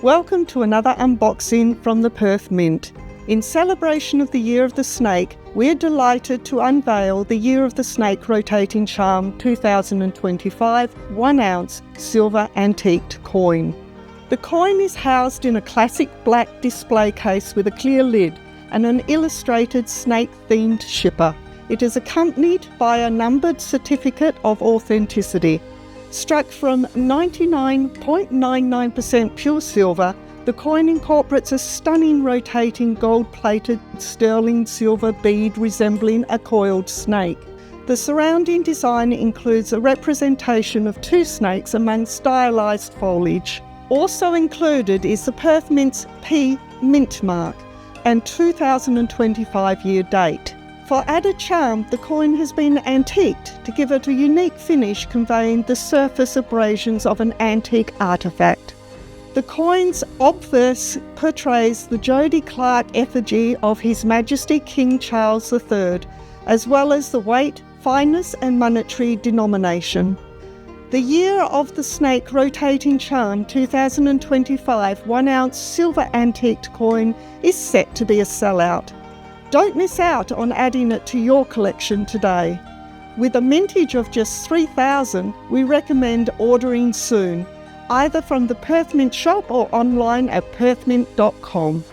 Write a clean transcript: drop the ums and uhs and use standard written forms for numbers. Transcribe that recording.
Welcome to another unboxing from the Perth Mint. In celebration of the Year of the Snake, we're delighted to unveil the Year of the Snake Rotating Charm 2025 1 ounce silver antiqued coin. The coin is housed in a classic black display case with a clear lid and an illustrated snake-themed shipper. It is accompanied by a numbered certificate of authenticity. Struck from 99.99% pure silver, the coin incorporates a stunning rotating gold-plated sterling silver bead resembling a coiled snake. The surrounding design includes a representation of 2 snakes among stylised foliage. Also included is the Perth Mint's P mint mark and 2025 year date. For added charm, the coin has been antiqued to give it a unique finish conveying the surface abrasions of an antique artefact. The coin's obverse portrays the Jody Clark effigy of His Majesty King Charles III, as well as the weight, fineness and monetary denomination. The Year of the Snake Rotating Charm 2025 1 ounce silver antiqued coin is set to be a sellout. Don't miss out on adding it to your collection today. With a mintage of just 3,000, we recommend ordering soon, either from the Perth Mint shop or online at perthmint.com.